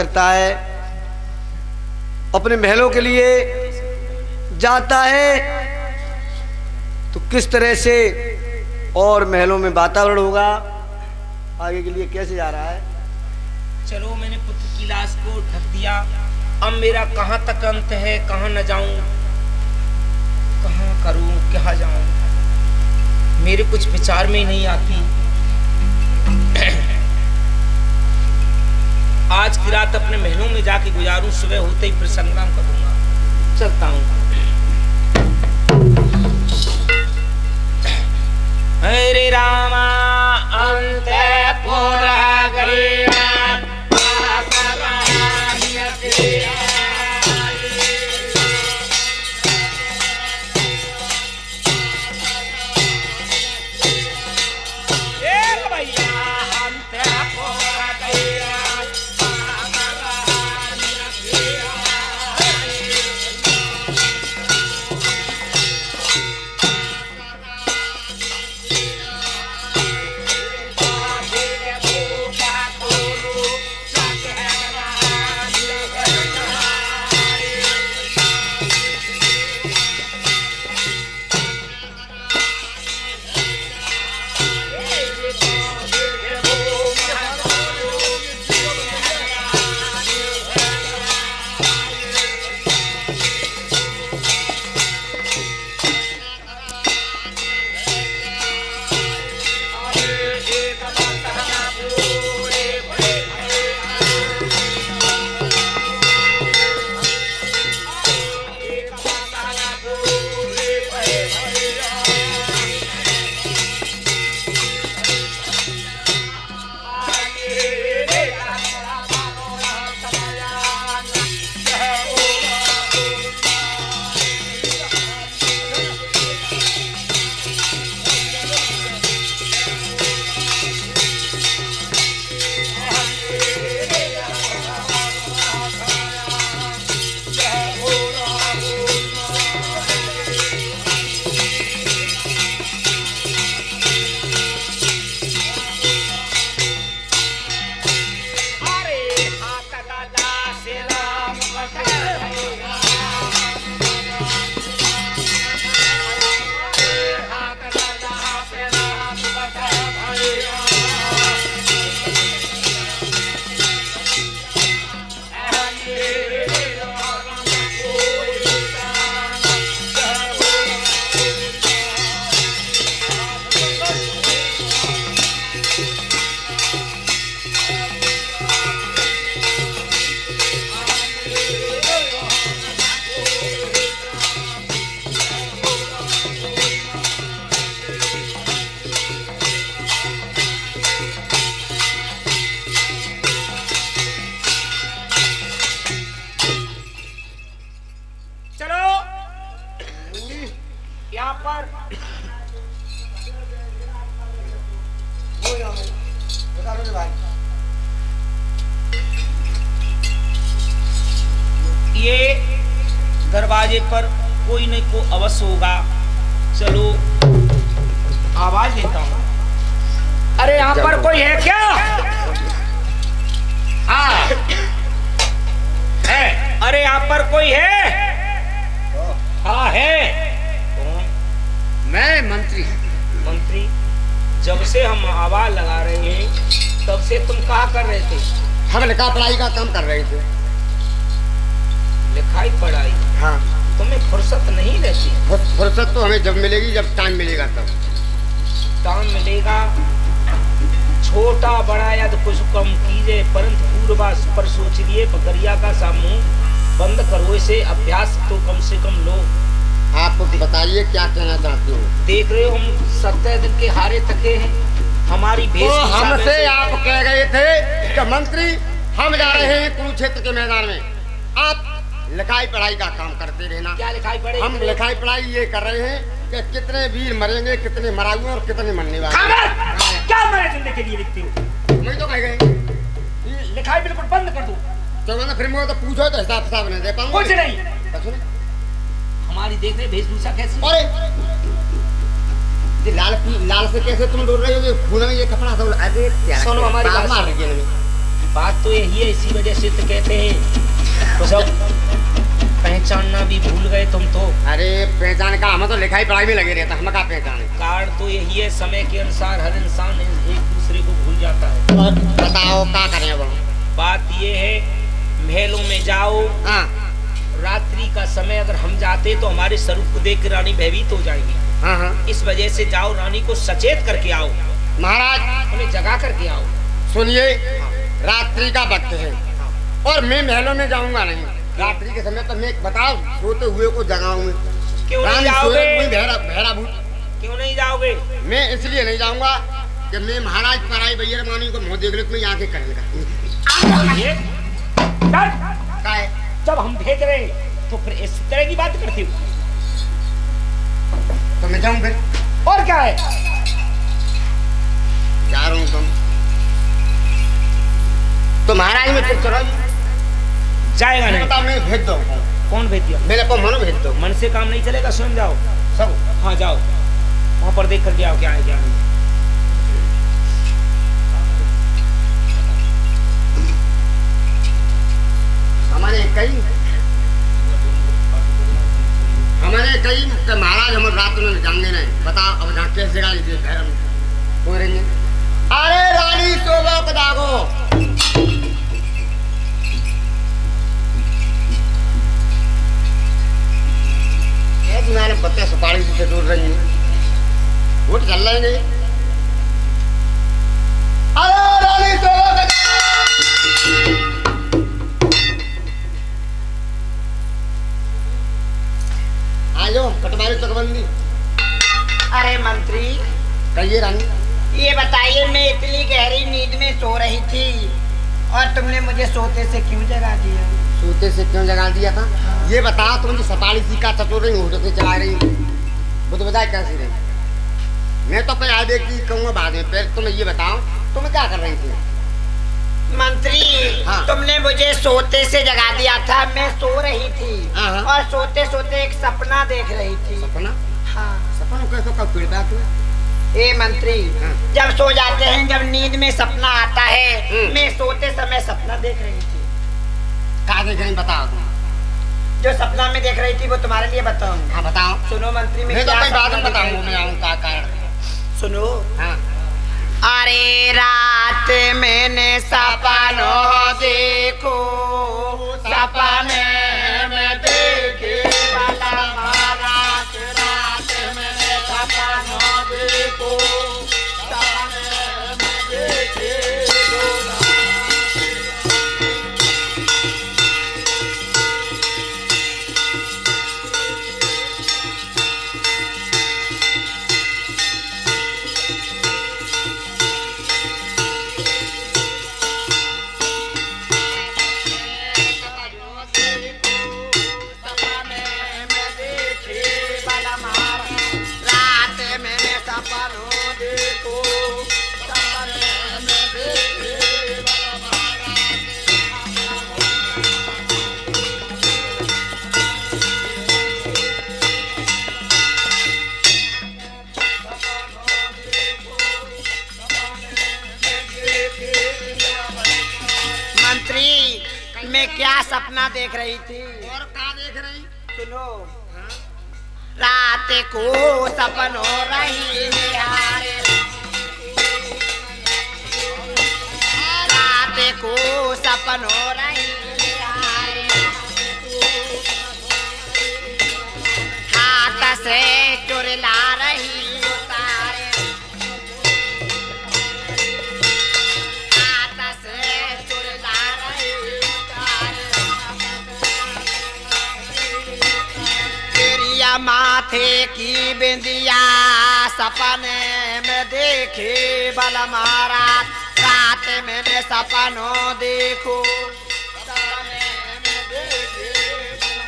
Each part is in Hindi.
करता है, अपने महलों के लिए जाता है, तो किस तरह से और महलों में वातावरण होगा, आगे के लिए कैसे जा रहा है। चलो मैंने पुत्र की लाश को ढक दिया, अब मेरा कहाँ तक अंत है, कहाँ न जाऊं, कहाँ करूं, कहाँ जाऊं, मेरे कुछ विचार में नहीं आती। आज की रात अपने महलों में जाके गुजारूं, सुबह होते ही फिर संग्राम करूंगा। चलता हूं। हरे रामा अंतःपुर गया ये दरवाजे पर कोई न कोई अवश्य होगा। चलो आवाज देता हूँ। अरे यहाँ पर कोई है क्या? हाँ है। अरे यहाँ पर कोई है? हाँ है। कौन? मैं मंत्री। मंत्री, जब से हम आवाज लगा रहे हैं तब से तुम क्या कर रहे थे? हम लिखा पढ़ाई का काम कर रहे थे। लिखाई पढ़ाई? हाँ। तुम्हें फुर्सत नहीं रहती? फुर्सत तो हमें जब मिलेगी, जब टाइम मिलेगा तब। टाइम मिलेगा। छोटा बड़ा या तो कुछ कम कीजिए, परंतु पूर्वास पर सोच लिए बकरिया का सामूह बंद करो, इसे अभ्यास तो कम से कम लो। आप बताइए क्या कहना चाहते हो? देख रहे हो हम 70 दिन के हारे थके हैं। हमारी हमसे आप कह गए थे कि मंत्री हम जा रहे हैं कुरुक्षेत्र के मैदान में, आप लिखाई पढ़ाई का काम करते रहना। क्या लिखाई पढ़ाई? हम लिखाई पढ़ाई ये कर रहे हैं कि कितने वीर मरेंगे, कितने मराए और कितने मरने वाले। क्या मरे जिंदगी के लिए लिखते हो? मैं तो कह गए लिखाई बिल्कुल बंद कर दो। तो मैंने फिर मुझे तो पूछो तो हिसाब किताब नहीं दे पाऊंगा। कुछ नहीं। हमारी देख रहे वेशभूषा कैसी? अरे ये लाल से कैसे तुम डर रहे हो? ये खून में ये कपड़ा सब। अरे सुनो हमारी बात। बात तो यही है, इसी वजह से तो कहते हैं तो सब पहचानना भी भूल गए तुम तो। अरे पहचान का, हम तो लिखाई पढ़ाई में लगे रहता, हम का पहचान। कारण तो यही है, समय के अनुसार हर इंसान एक दूसरे को भूल जाता है। और बताओ क्या करें अब? बात ये है, महलों में जाओ, हाँ रात्रि का समय अगर हम जाते तो हमारे स्वरूप को देख कर रानी भयभीत हो जाएगी। हाँ हाँ इस वजह से जाओ, रानी को सचेत करके आओ, महाराज। उन्हें जगा करके आओ। सुनिए, रात्रि का वक्त है और मैं महलों में जाऊंगा नहीं। रात्रि के समय तो मैं बताओ सोते हुए को जगाऊंगा। क्यों नहीं जाओगे? भेड़ा भूत। क्यों नहीं जाओगे? मैं इसलिए नहीं जाऊंगा कि मैं महाराज पराई भैया मानी को मुंह देख ले, मैं यहाँ के करेंगे। ये जब हम भेज रहे तो फिर इस तरह की बात करती हो तो मैं जाऊं फिर? और क्या है? जा रहा हूँ तो महाराज में फिर चलो जाएगा नहीं। बताओ, मैं भेज दो। कौन भेज दिया? मेरे को मनो भेज दो। मन से काम नहीं चलेगा, स्वयं जाओ सब। हाँ जाओ, वहां पर देख करके आओ क्या है क्या नहीं। हमारे कई महाराज हम रात में जाएंगे नहीं। बताओ अब जहाँ कैसे जगह लीजिए कोई रहेंगे। अरे रानी शोभा को दागो। मैंने पत्ते सुपारी से दूर रही है, वोट चल रहे हैं। अरे रानी शोभा को आयो कटवारी चकबंदी। अरे मंत्री, कहिए रानी। ये बताइए, मैं इतनी गहरी नींद में सो रही थी और तुमने मुझे सोते से क्यों जगा दिया? सोते से क्यों जगा दिया था? ये बताओ, तुम जो सपाली सी का चतुर रही होटो से चला रही वो तो बताए कैसी रही? मैं तो पे आधे की कहूँगा बाद में। फिर तुम ये बताओ तुम क्या कर रही थी? मंत्री, हाँ। तुमने मुझे सोते से जगा दिया था। मैं सो रही थी हाँ। और सोते सोते एक सपना देख रही थी। सपना? हाँ। सपना कैसे कब फीडबैक हुआ? ए मंत्री, हाँ। जब सो जाते हैं, जब नींद में सपना आता है, मैं सोते समय सपना देख रही थी। क्या देख रही बताओ? जो सपना में देख रही थी वो तुम्हारे लिए बताऊं? हाँ बताओ। सुनो मंत्री, मैं तो क्या कोई बात सपना में देख रही बताऊँ मैं आऊँ क्या कारण? सुनो। हाँ। अरे रात मैंने सपनों देखो, सपने में देखे वाला महाराज। रात मैंने सपनों देखो, सपने में देखे मैं क्या सपना देख रही थी? और क्या देख रही? सुनो। रात को सपनों रही निहारे, रात को सपनों रही निहारे, हाथ से चुरला रही उतारे, हाथ से चुरला रही उतारे, तेरिया माथे की बिंदिया सपने में देखे बल महाराज। रात मैंने सपनों देखो, सपने में देखे बल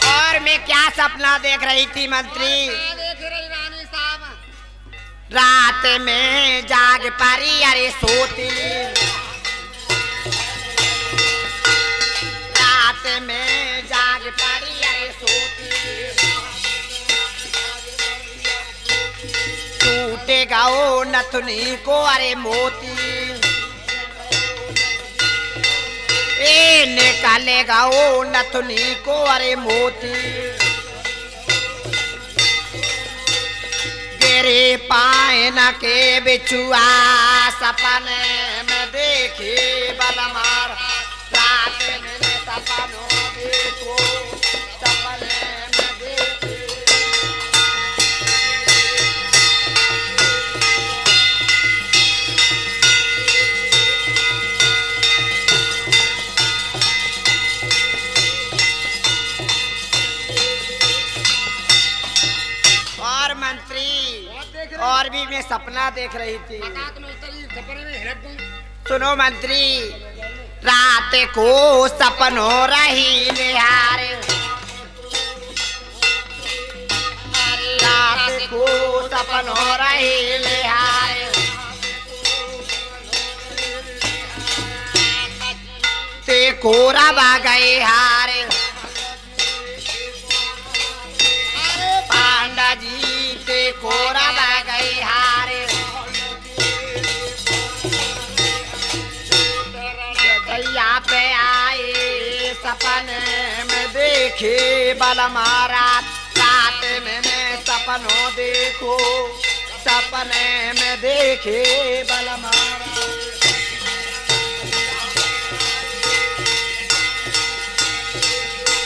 और मैं क्या सपना देख रही थी मंत्री? देख रही रानी साहब? रात में जाग पारी, अरे सोती लगाओ नथुनी को अरे मोती, ए निकालेगा ओ नथुनी को अरे मोती। गिरे पाए न के बिछुआ सपने में देखे बलमार, रात में सपनों देखो सपने में देखे। और मंत्री और भी मैं सपना देख रही थी। सुनो मंत्री, रात को सपनों रही निहार, रात को सपनों रही निहार। ते कोरा गए हार, पांडा जी ते कोरा गई हार। जगैया पे आए सपने में देखे बलमारा, रात में मैं सपनों देखो सपने में देखे बलमारा।